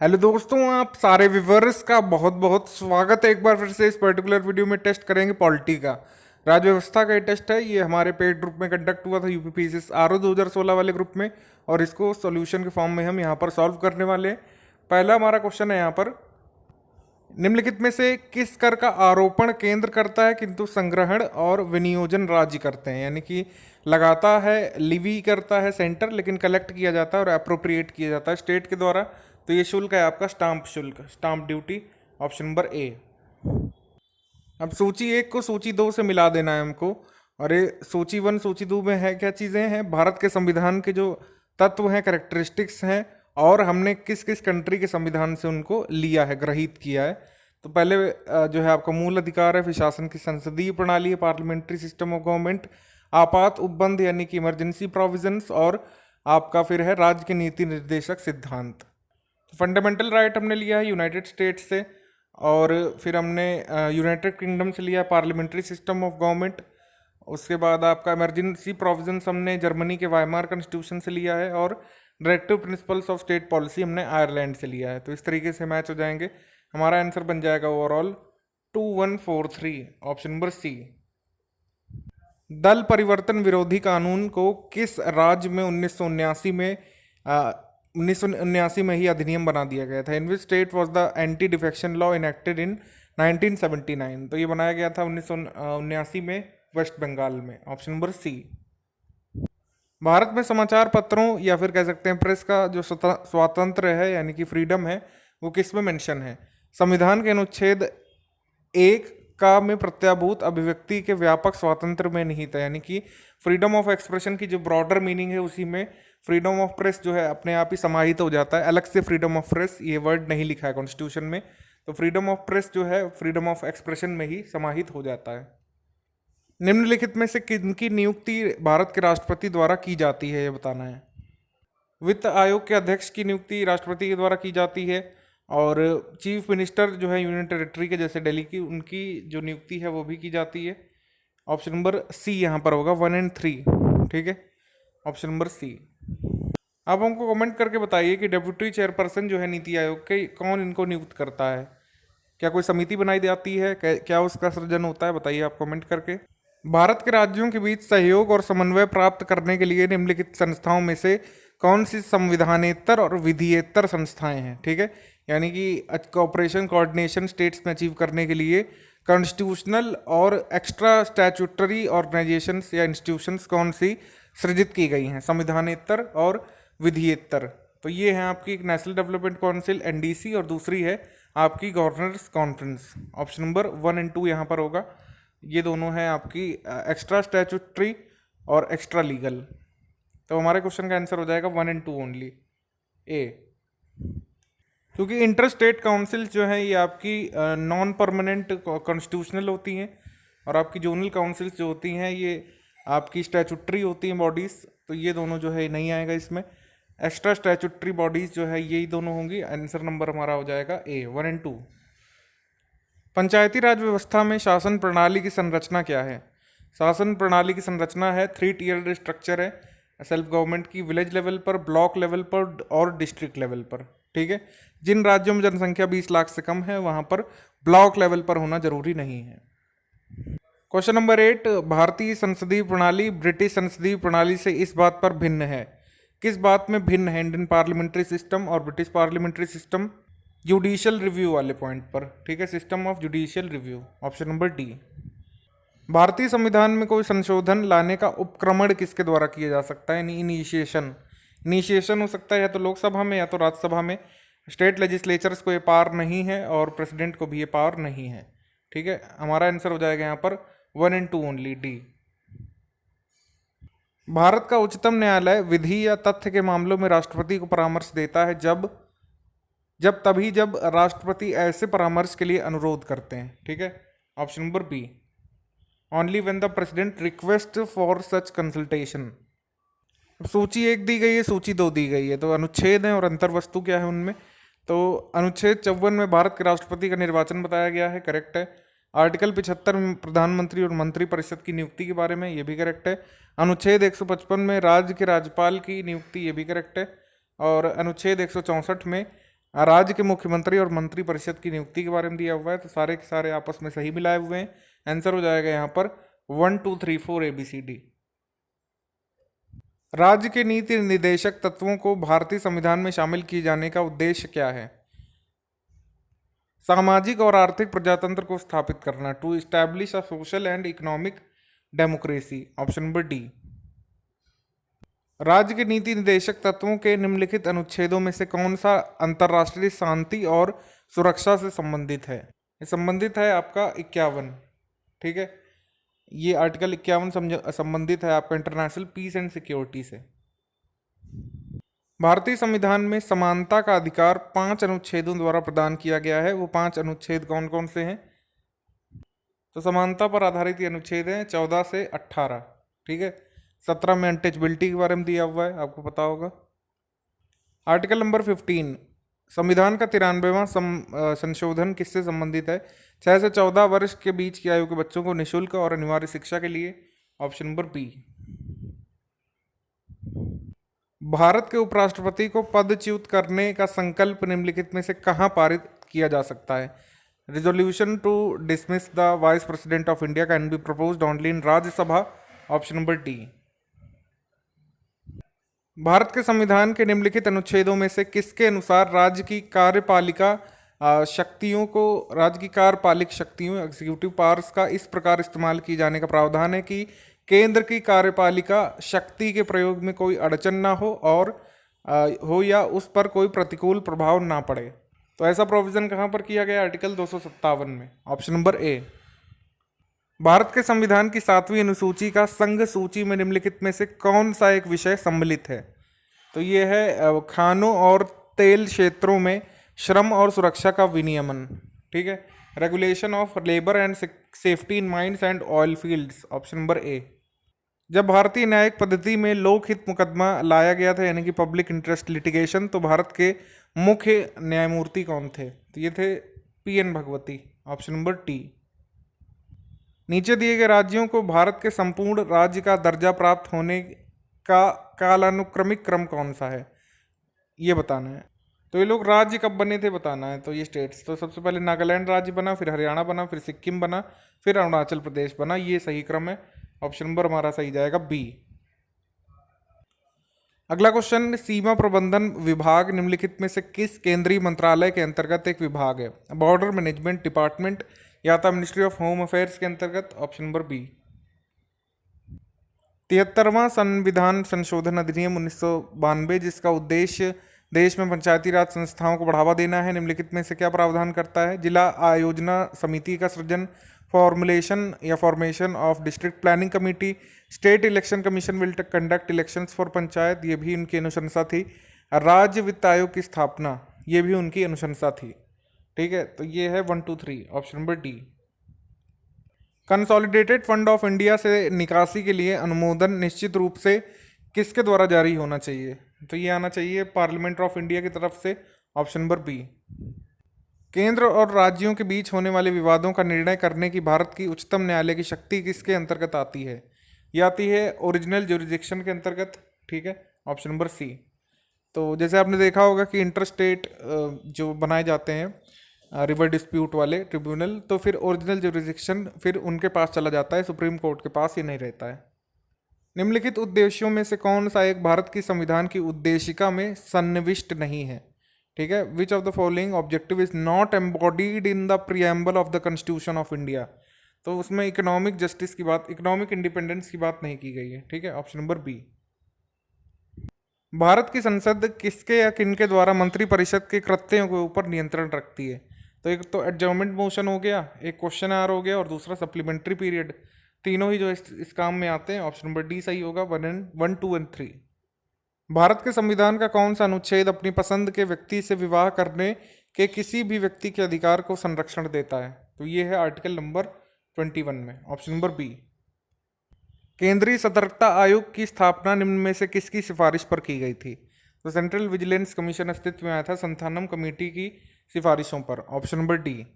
Hello दोस्तों, आप सारे व्यूवर्स का बहुत बहुत स्वागत है। एक बार फिर से इस पर्टिकुलर वीडियो में टेस्ट करेंगे पॉलिटी का। राज्य व्यवस्था का ये टेस्ट है। ये हमारे पेड ग्रुप में कंडक्ट हुआ था, यूपी पीसीएस आरओ 2016 वाले ग्रुप में, और इसको सॉल्यूशन के फॉर्म में हम यहाँ पर सॉल्व करने वाले हैं। पहला हमारा क्वेश्चन है यहाँ पर, निम्नलिखित में से किस कर का आरोपण केंद्र करता है किंतु संग्रहण और विनियोजन राज्य करते हैं? यानी कि लगाता है, लिवी करता है सेंटर, लेकिन कलेक्ट किया जाता है और अप्रोप्रिएट किया जाता है स्टेट के द्वारा। तो ये शुल्क है आपका स्टाम्प शुल्क, stamp duty, option number A. अब सूची एक को सूची दो से मिला देना है हमको। और ये सूची वन सूची दो में है क्या चीज़ें हैं, भारत के संविधान के जो तत्व हैं, करेक्टरिस्टिक्स हैं, और हमने किस किस कंट्री के संविधान से उनको लिया है, ग्रहित किया है। तो पहले जो है आपका मूल अधिकार है, फिर शासन की संसदीय प्रणाली है, पार्लियामेंट्री सिस्टम ऑफ गवर्नमेंट, आपात उपबंध यानी कि इमरजेंसी प्रोविजंस, और आपका फिर है राज्य के नीति निर्देशक सिद्धांत। तो फंडामेंटल राइट हमने लिया है यूनाइटेड स्टेट्स से, और फिर हमने यूनाइटेड किंगडम से लिया पार्लियामेंट्री सिस्टम ऑफ गवर्नमेंट। उसके बाद आपका इमरजेंसी प्रोविजंस हमने जर्मनी के वाइमार कॉन्स्टिट्यूशन से लिया है, और directive principles of state policy हमने आयरलैंड से लिया है। तो इस तरीके से मैच हो जाएंगे। हमारा आंसर बन जाएगा ओवरऑल 2143, ऑप्शन नंबर सी। दल परिवर्तन विरोधी कानून को किस राज्य में 1979 में 1979 में ही अधिनियम बना दिया गया था? In which state was the anti defection law enacted in 1979? तो ये बनाया गया था 1979 में वेस्ट बंगाल में, ऑप्शन नंबर सी। भारत में समाचार पत्रों या फिर कह सकते हैं प्रेस का जो स्वातंत्र है यानी कि फ्रीडम है, वो किस में मेंशन है? संविधान के अनुच्छेद एक का में प्रत्याभूत अभिव्यक्ति के व्यापक स्वातंत्र में निहित है, यानी कि फ्रीडम ऑफ एक्सप्रेशन की जो ब्रॉडर मीनिंग है उसी में फ्रीडम ऑफ प्रेस जो है अपने आप ही समाहित हो जाता है। अलग से फ्रीडम ऑफ प्रेस ये वर्ड नहीं लिखा है कॉन्स्टिट्यूशन में, तो फ्रीडम ऑफ प्रेस जो है फ्रीडम ऑफ एक्सप्रेशन में ही समाहित हो जाता है। निम्नलिखित में से किनकी नियुक्ति भारत के राष्ट्रपति द्वारा की जाती है, ये बताना है। वित्त आयोग के अध्यक्ष की नियुक्ति राष्ट्रपति के द्वारा की जाती है, और चीफ मिनिस्टर जो है यूनियन टेरिटरी के जैसे दिल्ली की, उनकी जो नियुक्ति है वो भी की जाती है। ऑप्शन नंबर सी यहाँ पर होगा 1 और 3, ठीक है, ऑप्शन नंबर सी। आप हमको कमेंट करके बताइए कि डेप्यूटी चेयरपर्सन जो है नीति आयोग के, कौन इनको नियुक्त करता है? क्या कोई समिति बनाई जाती है? क्या उसका सृजन होता है? बताइए आप कमेंट करके। भारत के राज्यों के बीच सहयोग और समन्वय प्राप्त करने के लिए निम्नलिखित संस्थाओं में से कौन सी संविधानेतर और विधियेतर संस्थाएं हैं? ठीक है, यानी कि कोऑपरेशन कोऑर्डिनेशन स्टेट्स में अचीव करने के लिए कॉन्स्टिट्यूशनल और एक्स्ट्रा स्टैट्यूटरी ऑर्गेनाइजेशंस या इंस्टीट्यूशंस कौन सी सृजित की गई हैं, संविधानेतर और विधियेतर? तो ये है आपकी नेशनल डेवलपमेंट काउंसिल एनडीसी, और दूसरी है आपकी गवर्नर्स कॉन्फ्रेंस। ऑप्शन नंबर 1 और 2 यहाँ पर होगा। ये दोनों हैं आपकी एक्स्ट्रा स्टैट्यूटरी और एक्स्ट्रा लीगल। तो हमारे क्वेश्चन का आंसर हो जाएगा 1 और 2 ओनली, ए। क्योंकि इंटर स्टेट काउंसिल जो है ये आपकी नॉन परमानेंट कॉन्स्टिट्यूशनल होती हैं, और आपकी जोनल काउंसिल्स जो होती हैं ये आपकी स्टैट्यूटरी होती हैं बॉडीज़। तो ये दोनों जो है नहीं आएगा इसमें। एक्स्ट्रा स्टैट्यूटरी बॉडीज़ जो है यही दोनों होंगी। आंसर नंबर हमारा हो जाएगा ए, 1 और 2। पंचायती राज व्यवस्था में शासन प्रणाली की संरचना क्या है? शासन प्रणाली की संरचना है 3 टियर स्ट्रक्चर है सेल्फ गवर्नमेंट की, विलेज लेवल पर, ब्लॉक लेवल पर और डिस्ट्रिक्ट लेवल पर। ठीक है, जिन राज्यों में जनसंख्या 20 लाख से कम है वहां पर ब्लॉक लेवल पर होना जरूरी नहीं है। क्वेश्चन नंबर 8, भारतीय संसदीय प्रणाली ब्रिटिश संसदीय प्रणाली से इस बात पर भिन्न है? किस बात में भिन्न है इंडियन पार्लियामेंट्री सिस्टम और British parliamentary system? Judicial review वाले पॉइंट पर, ठीक है, system of judicial review, option number D. भारतीय संविधान में कोई संशोधन लाने का उपक्रमण किसके द्वारा किया जा सकता है? यानी इनिशिएशन। इनिशिएशन हो सकता है या तो लोकसभा में या तो राज्यसभा में। स्टेट लेजिस्लेचर्स को ये पावर नहीं है और प्रेसिडेंट को भी ये पावर नहीं है। ठीक है, हमारा आंसर हो जाएगा यहाँ पर 1 और 2 ओनली, डी। भारत का उच्चतम न्यायालय विधि या तथ्य के मामलों में राष्ट्रपति को परामर्श देता है जब जब राष्ट्रपति ऐसे परामर्श के लिए अनुरोध करते हैं। ठीक है, option number B, only when the president request for such consultation. सूची 1 दी गई है, सूची 2 दी गई है, तो अनुच्छेद है और अंतर्वस्तु क्या है उनमें? तो अनुच्छेद 54 में भारत के राष्ट्रपति का निर्वाचन बताया गया है, करेक्ट है। आर्टिकल 75 में प्रधानमंत्री और मंत्रिपरिषद की नियुक्ति के बारे में, ये भी करेक्ट है। अनुच्छेद 155 में राज्य के राज्यपाल की नियुक्ति, ये भी करेक्ट है। और अनुच्छेद 164 में राज्य के मुख्यमंत्री और मंत्री परिषद की नियुक्ति के बारे में दिया हुआ है, तो सारे के सारे आपस में सही मिलाए हुए हैं। आंसर हो जाएगा यहाँ पर 1 2 3 4 ABCD। राज्य के नीति निर्देशक तत्वों को भारतीय संविधान में शामिल किए जाने का उद्देश्य क्या है? सामाजिक और आर्थिक प्रजातंत्र को स्थापित करना, to establish a social and economic democracy, option number D. राज्य के नीति निर्देशक तत्वों के निम्नलिखित अनुच्छेदों में से कौन सा अंतर्राष्ट्रीय शांति और सुरक्षा से संबंधित है? ये संबंधित है आपका 51, ठीक है। ये आर्टिकल 51 संबंधित है आपका इंटरनेशनल पीस एंड सिक्योरिटी से। भारतीय संविधान में समानता का अधिकार 5 अनुच्छेदों द्वारा प्रदान किया गया है। वो 5 अनुच्छेद कौन कौन से हैं? तो समानता पर आधारित ये अनुच्छेद हैं 14 से 18, ठीक है। 17 में अनटचबिलिटी के बारे में दिया हुआ है, आपको पता होगा। आर्टिकल नंबर 15, संविधान का 93वां संशोधन किससे संबंधित है? 6 से 14 वर्ष के बीच की आयु के बच्चों को निःशुल्क और अनिवार्य शिक्षा के लिए, ऑप्शन नंबर बी। भारत के उपराष्ट्रपति को पदच्युत करने का संकल्प निम्नलिखित में से कहाँ पारित किया जा सकता है? Resolution to dismiss the vice president of India can be proposed only in Rajya Sabha, option number D. Bharat के संविधान के निम्नलिखित अनुच्छेदों में से किसके अनुसार राज्य की कार्यपालिक शक्तियों एग्जीक्यूटिव पावर्स का इस प्रकार इस्तेमाल किए जाने का प्रावधान है कि केंद्र की कार्यपालिका शक्ति के प्रयोग में कोई अड़चन ना हो और हो या उस पर कोई प्रतिकूल प्रभाव ना पड़े? तो ऐसा प्रोविजन कहाँ पर किया गया? आर्टिकल 257 में, ऑप्शन नंबर ए। भारत के संविधान की 7वीं अनुसूची का संघ सूची में निम्नलिखित में से कौन सा एक विषय सम्मिलित है? तो ये है खानों और तेल क्षेत्रों में श्रम और सुरक्षा का विनियमन, ठीक है। Regulation of labour and safety in mines and oil fields, option number A. जब भारतीय न्यायिक पद्धति में लोकहित मुकदमा लाया गया था, यानी कि पब्लिक इंटरेस्ट लिटिगेशन, तो भारत के मुख्य न्यायमूर्ति कौन थे? तो ये थे PN Bhagwati, option number T. नीचे दिए गए राज्यों को भारत के संपूर्ण राज्य का दर्जा प्राप्त होने का कालानुक्रमिक क्रम कौन सा है? ये बताना है। तो ये लोग राज्य कब बने थे बताना है। तो ये स्टेट्स, तो सबसे पहले नागालैंड राज्य बना, फिर हरियाणा बना, फिर सिक्किम बना, फिर अरुणाचल प्रदेश बना। ये सही क्रम है, ऑप्शन नंबर हमारा सही जाएगा बी। अगला क्वेश्चन, सीमा प्रबंधन विभाग निम्नलिखित में से किस केंद्रीय मंत्रालय के अंतर्गत एक विभाग है? बॉर्डर मैनेजमेंट डिपार्टमेंट या तो मिनिस्ट्री ऑफ होम अफेयर्स के अंतर्गत, ऑप्शन नंबर बी। 73वां संविधान संशोधन अधिनियम 1992 जिसका उद्देश्य देश में पंचायती राज संस्थाओं को बढ़ावा देना है, निम्नलिखित में से क्या प्रावधान करता है? जिला आयोजना समिति का सृजन, फॉर्मुलेशन या formation of district planning committee, state election commission will conduct elections for panchayat, ये भी उनकी अनुशंसा थी। राज्य वित्त आयोग की स्थापना, ये भी उनकी अनुशंसा थी, ठीक है। तो ये है 1 2 3, option number D. Consolidated fund of India से निकासी के लिए अनुमोदन निश्चित रूप से किसके द्वारा जारी होना चाहिए? तो ये आना चाहिए पार्लियामेंट ऑफ इंडिया की तरफ से, ऑप्शन नंबर बी। केंद्र और राज्यों के बीच होने वाले विवादों का निर्णय करने की भारत की उच्चतम न्यायालय की शक्ति किसके अंतर्गत आती है? ये आती है ओरिजिनल ज्यूरिसडिक्शन के अंतर्गत, ठीक है, ऑप्शन नंबर सी। तो जैसे आपने देखा होगा कि इंटर स्टेट जो बनाए जाते हैं रिवर डिस्प्यूट वाले ट्रिब्यूनल, तो फिर ओरिजिनल ज्यूरिसडिक्शन फिर उनके पास चला जाता है, सुप्रीम कोर्ट के पास ही नहीं रहता है। निम्नलिखित उद्देश्यों में से कौन सा एक भारत की संविधान की उद्देशिका में सन्निविष्ट नहीं है? ठीक है, which of the following objective is not embodied in the preamble of the constitution of India? तो उसमें इकोनॉमिक जस्टिस की बात, इकोनॉमिक इंडिपेंडेंस की बात नहीं की गई है, ठीक है, ऑप्शन नंबर बी। भारत की संसद किसके या किनके द्वारा मंत्रिपरिषद के कृत्यों के ऊपर नियंत्रण रखती है? तो एक तो एडजर्नमेंट मोशन हो गया, एक क्वेश्चन आवर हो गया और दूसरा सप्लीमेंट्री पीरियड। तीनों ही जो इस काम में आते हैं, ऑप्शन नंबर डी सही होगा, 1, 2 और 3। भारत के संविधान का कौन सा अनुच्छेद अपनी पसंद के व्यक्ति से विवाह करने के किसी भी व्यक्ति के अधिकार को संरक्षण देता है? तो ये है आर्टिकल नंबर 21 में, ऑप्शन नंबर बी। केंद्रीय सतर्कता आयोग की स्थापना निम्न में से किसकी सिफारिश पर की गई थी? तो सेंट्रल विजिलेंस कमीशन अस्तित्व में आया था संथानम कमेटी की सिफारिशों पर, ऑप्शन नंबर डी।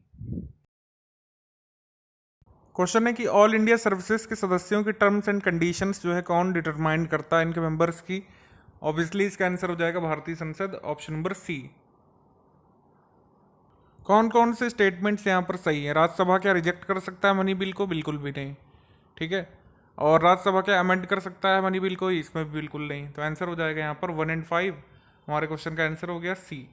क्वेश्चन है कि ऑल इंडिया सर्विसेज के सदस्यों की टर्म्स एंड कंडीशंस जो है कौन डिटरमाइन करता है इनके मेंबर्स की? ऑब्वियसली इसका आंसर हो जाएगा भारतीय संसद, ऑप्शन नंबर सी। कौन कौन से स्टेटमेंट्स यहाँ पर सही है? राज्यसभा क्या रिजेक्ट कर सकता है मनी बिल को? बिल्कुल भी नहीं। ठीक है। और राज्यसभा क्या अमेंड कर सकता है मनी बिल को? इसमें भी बिल्कुल नहीं। तो आंसर हो जाएगा यहाँ पर 1 एंड 5। हमारे क्वेश्चन का आंसर हो गया सी।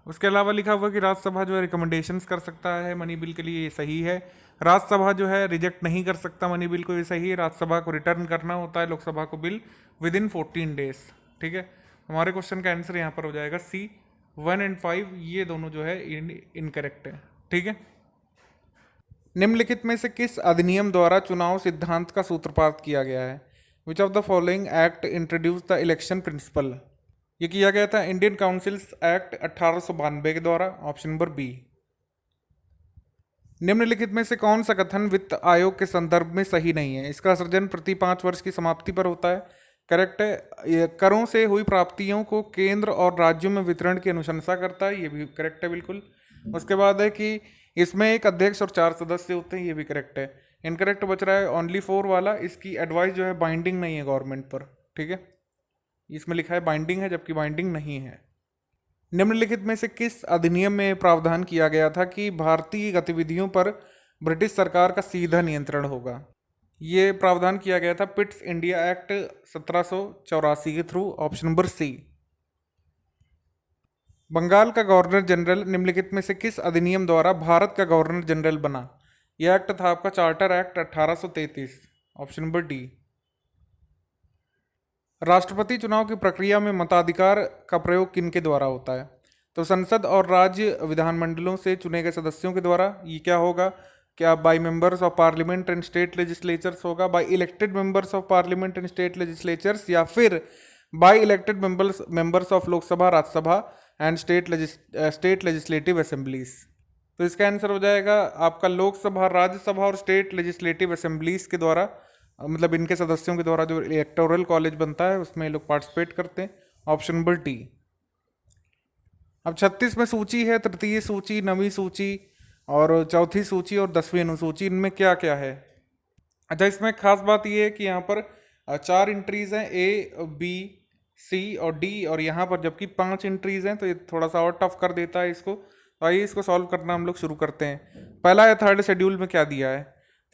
उसके अलावा लिखा हुआ कि राज्यसभा जो है रिकमेंडेशंस कर सकता है मनी बिल के लिए, ये सही है। राज्यसभा जो है रिजेक्ट नहीं कर सकता मनी बिल को, ये सही है। राज्यसभा को रिटर्न करना होता है लोकसभा को बिल विद इन 14 डेज। ठीक है। हमारे क्वेश्चन का आंसर यहाँ पर हो जाएगा सी। 1 एंड 5 ये दोनों जो है इनकरेक्ट है। ठीक है। निम्नलिखित में से किस अधिनियम द्वारा चुनाव सिद्धांत का सूत्रपात किया गया है? Which of the following act introduce the election principle? ये किया गया था इंडियन काउंसिल्स एक्ट 1892 के द्वारा। Option number B. निम्नलिखित में से कौन सा कथन वित्त आयोग के संदर्भ में सही नहीं है? इसका सृजन प्रति 5 वर्ष की समाप्ति पर होता है। करेक्ट है। ये करों से हुई प्राप्तियों को केंद्र और राज्यों में वितरण की अनुशंसा करता है, ये भी करेक्ट है बिल्कुल। उसके बाद है कि इसमें एक अध्यक्ष और 4 सदस्य होते हैं, ये भी करेक्ट है। इनकरेक्ट बच रहा है ओनली 4 वाला, इसकी एडवाइस जो है बाइंडिंग नहीं है गवर्नमेंट पर। ठीक है। इसमें लिखा है बाइंडिंग है, जबकि बाइंडिंग नहीं है। निम्नलिखित में से किस अधिनियम में प्रावधान किया गया था कि भारतीय गतिविधियों पर ब्रिटिश सरकार का सीधा नियंत्रण होगा? ये प्रावधान किया गया था पिट्स इंडिया एक्ट 1784 के थ्रू। Option number C. बंगाल का गवर्नर जनरल निम्नलिखित में से किस अधिनियम द्वारा भारत का गवर्नर जनरल बना? यह एक्ट था आपका charter act 1833। Option number D. राष्ट्रपति चुनाव की प्रक्रिया में मताधिकार का प्रयोग किनके द्वारा होता है? तो संसद और राज्य विधानमंडलों से चुने गए सदस्यों के द्वारा। ये क्या होगा? क्या by members of parliament and state legislatures होगा, by elected members of parliament and state legislatures, या फिर by elected members of Lok Sabha, Rajya Sabha and state legislative assemblies? तो इसका आंसर हो जाएगा आपका लोकसभा, राज्यसभा और स्टेट लेजिस्लेटिव असेंबलीज के द्वारा, मतलब इनके सदस्यों के द्वारा जो इलेक्टोरल कॉलेज बनता है उसमें लोग पार्टिसिपेट करते हैं। Option number D. अब 36 में सूची है, तृतीय सूची, नवीं सूची और चौथी सूची और 10वीं अनुसूची। इनमें क्या क्या है? अच्छा, इसमें खास बात ये है कि यहाँ पर 4 एंट्रीज हैं, ए, बी, सी और डी, और यहाँ पर जबकि 5 एंट्रीज हैं, तो ये थोड़ा सा और टफ कर देता है इसको। तो आइए इसको सॉल्व करना हम लोग शुरू करते हैं। पहला है थर्ड शेड्यूल में क्या दिया है?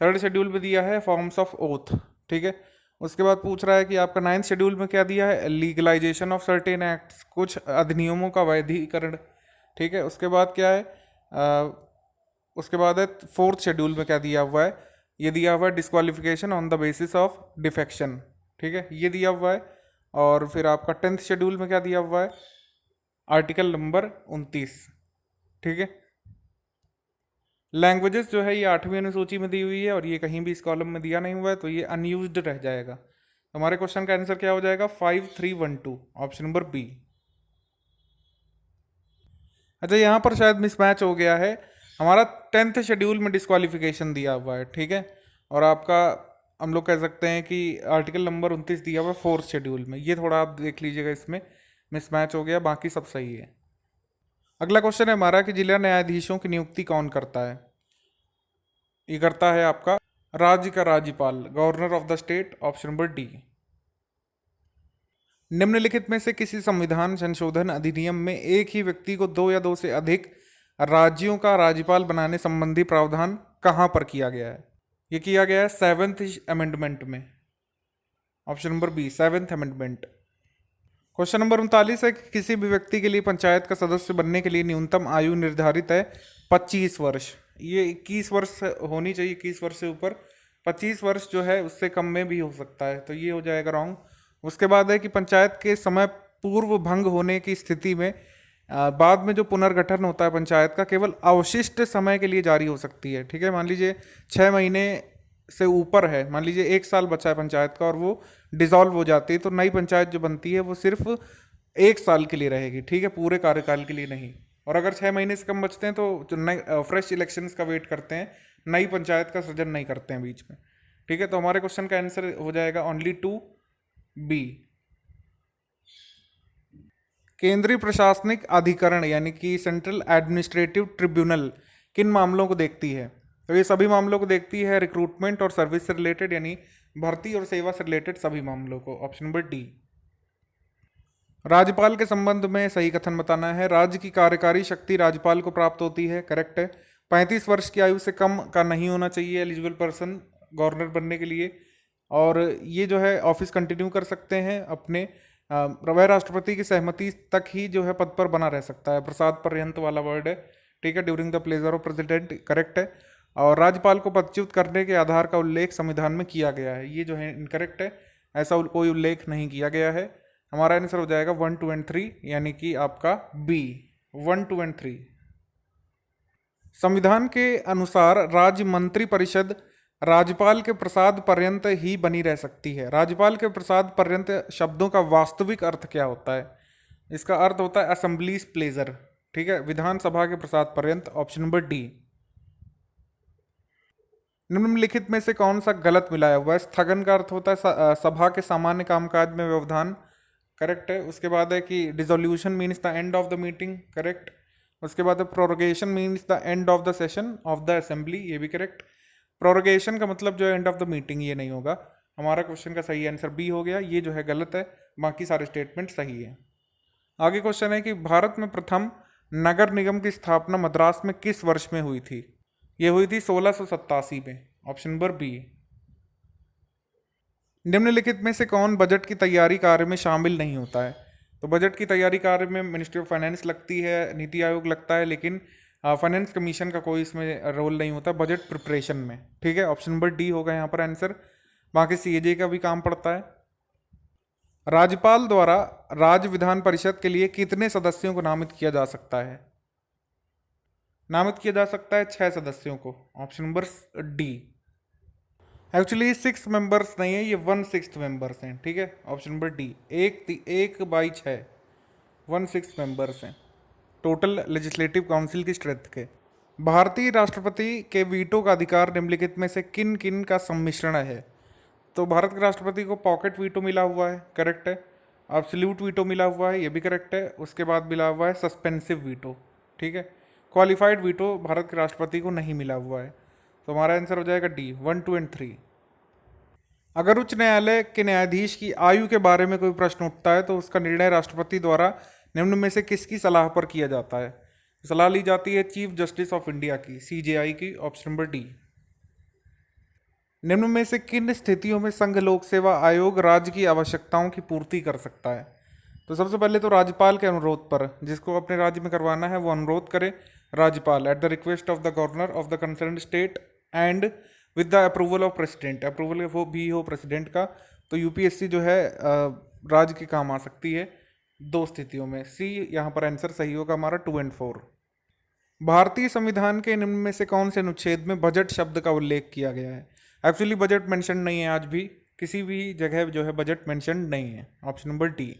थर्ड शेड्यूल में दिया है फॉर्म्स ऑफ ओथ। ठीक है। उसके बाद पूछ रहा है कि आपका 9th शेड्यूल में क्या दिया है? लीगलाइजेशन ऑफ सर्टेन एक्ट्स, कुछ अधिनियमों का वैधीकरण। ठीक है। उसके बाद क्या है? उसके बाद है 4th शेड्यूल में क्या दिया हुआ है? ये दिया हुआ है disqualification on the basis of defection. ठीक है, ये दिया हुआ है। और फिर आपका 10th शेड्यूल में क्या दिया हुआ है? Article number 29। ठीक है। लैंग्वेजेस जो है ये 8वीं अनुसूची में दी हुई है और ये कहीं भी इस कॉलम में दिया नहीं हुआ है, तो ये अनयूज्ड रह जाएगा। हमारे क्वेश्चन का आंसर क्या हो जाएगा? 5312, ऑप्शन नंबर बी। अच्छा, यहाँ पर शायद मिसमैच हो गया है। हमारा 10th शेड्यूल में डिस्क्वालिफिकेशन दिया हुआ है। ठीक है। और आपका हम लोग कह सकते हैं कि आर्टिकल नंबर 29 दिया हुआ है 4th शेड्यूल में। ये थोड़ा आप देख लीजिएगा, इसमें मिसमैच हो गया, बाकी सब सही है। अगला क्वेश्चन है हमारा कि जिला न्यायाधीशों की नियुक्ति कौन करता है? ये करता है आपका राज्य का राज्यपाल, governor of the state. Option number D. निम्नलिखित में से किसी संविधान संशोधन अधिनियम में एक ही व्यक्ति को 2 या 2 से अधिक राज्यों का राज्यपाल बनाने संबंधी प्रावधान कहां पर किया गया है? ये किया गया है 7th अमेंडमेंट में। Option number B, 7th amendment. Question number 39 है कि किसी भी व्यक्ति के लिए पंचायत का सदस्य बनने के लिए न्यूनतम आयु निर्धारित है 25 वर्ष। ये 21 वर्ष होनी चाहिए, 21 वर्ष से ऊपर। 25 वर्ष जो है उससे कम में भी हो सकता है, तो ये हो जाएगा रॉन्ग। उसके बाद है कि पंचायत के समय पूर्व भंग होने की स्थिति में बाद में जो पुनर्गठन होता है पंचायत का, केवल अवशिष्ट समय के लिए जारी हो सकती है। ठीक है। मान लीजिए 6 महीने से ऊपर है, मान लीजिए 1 साल बचा है पंचायत का और वो डिसॉल्व हो जाती है, तो नई पंचायत जो बनती है वो सिर्फ 1 साल के लिए रहेगी। ठीक है, पूरे कार्यकाल के लिए नहीं। और अगर 6 महीने से कम बचते हैं तो नए फ्रेश इलेक्शंस का वेट करते हैं, नई पंचायत का सृजन नहीं करते हैं बीच में। ठीक है। तो हमारे क्वेश्चन का आंसर हो जाएगा ओनली 2 बी। केंद्रीय प्रशासनिक अधिकरण यानी कि सेंट्रल एडमिनिस्ट्रेटिव ट्रिब्यूनल किन मामलों को देखती है? तो ये सभी मामलों को देखती है, रिक्रूटमेंट और सर्विस से रिलेटेड, यानी भर्ती और सेवा से रिलेटेड सभी मामलों को। Option number D. राज्यपाल के संबंध में सही कथन बताना है। राज्य की कार्यकारी शक्ति राज्यपाल को प्राप्त होती है, करेक्ट है। 35 वर्ष की आयु से कम का नहीं होना चाहिए एलिजिबल पर्सन गवर्नर बनने के लिए। और ये जो है ऑफिस कंटिन्यू कर सकते हैं अपने वह राष्ट्रपति की सहमति तक ही जो है पद पर बना रह सकता है। प्रसाद पर्यंत वाला वर्ड है, ठीक है। During the pleasure of president, correct है। और राज्यपाल को पदच्युत करने के आधार का उल्लेख संविधान में किया गया है, ये जो है इनकरेक्ट है। ऐसा कोई उल्लेख नहीं किया गया है। हमारा आंसर हो जाएगा 1, 2 एंड 3, यानी कि आपका बी, 1, 2 एंड 3। संविधान के अनुसार राज्य मंत्री परिषद राज्यपाल के प्रसाद पर्यंत ही बनी रह सकती है। राज्यपाल के प्रसाद पर्यंत शब्दों का वास्तविक अर्थ क्या होता है? इसका अर्थ होता है असेंबलीज प्लेजर, ठीक है। विधानसभा के प्रसाद पर्यंत, ऑप्शन नंबर डी। निम्नलिखित में से कौन सा गलत मिलाया हुआ है? स्थगन का अर्थ होता है सभा के सामान्य कामकाज में व्यवधान, करेक्ट है। उसके बाद है कि dissolution means the end of the meeting, correct. उसके बाद है prorogation means the end of the session of the assembly, ये भी करेक्ट। प्रोरोगेशन का मतलब जो है एंड ऑफ द मीटिंग, ये नहीं होगा। हमारा क्वेश्चन का सही आंसर बी हो गया, ये जो है गलत है, बाकी सारे स्टेटमेंट सही है। आगे क्वेश्चन है कि भारत में प्रथम नगर निगम की स्थापना मद्रास में किस वर्ष में हुई थी? ये हुई थी 1687 में, ऑप्शन नंबर बी। निम्नलिखित में से कौन बजट की तैयारी कार्य में शामिल नहीं होता है? तो बजट की तैयारी कार्य में मिनिस्ट्री ऑफ फाइनेंस लगती है, नीति आयोग लगता है, लेकिन फाइनेंस कमीशन का कोई इसमें रोल नहीं होता बजट प्रिपरेशन में, ठीक है। ऑप्शन नंबर डी होगा यहाँ पर आंसर। बाकी सीएजे का भी काम पड़ता है। राज्यपाल द्वारा राज्य विधान परिषद के लिए कितने सदस्यों को नामित किया जा सकता है? नामित किया जा सकता है 6 सदस्यों को, option number D. Actually 6 members नहीं है, ये 1/6 मेंबर्स हैं, ठीक है। ऑप्शन नंबर डी, 1/6, 1/6 मेंबर्स हैं टोटल लेजिस्लेटिव काउंसिल की स्ट्रेंथ के। भारतीय राष्ट्रपति के वीटो का अधिकार निम्नलिखित में से किन किन का सम्मिश्रण है? तो भारत के राष्ट्रपति को पॉकेट वीटो मिला हुआ है, करेक्ट है। एब्सोल्यूट वीटो मिला हुआ है, ये भी करेक्ट है। उसके बाद मिला हुआ है सस्पेंसिव वीटो, ठीक है। क्वालिफाइड वीटो भारत के राष्ट्रपति को नहीं मिला हुआ है, तो हमारा आंसर हो जाएगा डी, 1, 2 एंड 3। अगर उच्च न्यायालय के न्यायाधीश की आयु के बारे में कोई प्रश्न उठता है तो उसका निर्णय राष्ट्रपति द्वारा निम्न में से किसकी सलाह पर किया जाता है? सलाह ली जाती है चीफ जस्टिस ऑफ इंडिया की, सीजेआई की, ऑप्शन नंबर डी। निम्न में से किन स्थितियों में संघ लोक सेवा आयोग राज्य की आवश्यकताओं की पूर्ति कर सकता है? तो सबसे पहले तो राज्यपाल के अनुरोध पर, जिसको अपने राज्य में करवाना है वो अनुरोध करे राज्यपाल at the request of the governor of the concern state and with the approval of president, approval वो भी हो प्रेसिडेंट का। तो यूपीएससी जो है राज्य के काम आ सकती है 2 स्थितियों में। सी यहाँ पर आंसर सही होगा हमारा, 2 एंड 4। भारतीय संविधान के निम्न में से कौन से अनुच्छेद में बजट शब्द का उल्लेख किया गया है? एक्चुअली बजट मेंशन नहीं है, आज भी किसी भी जगह जो है बजट मेंशन नहीं है, ऑप्शन नंबर डी।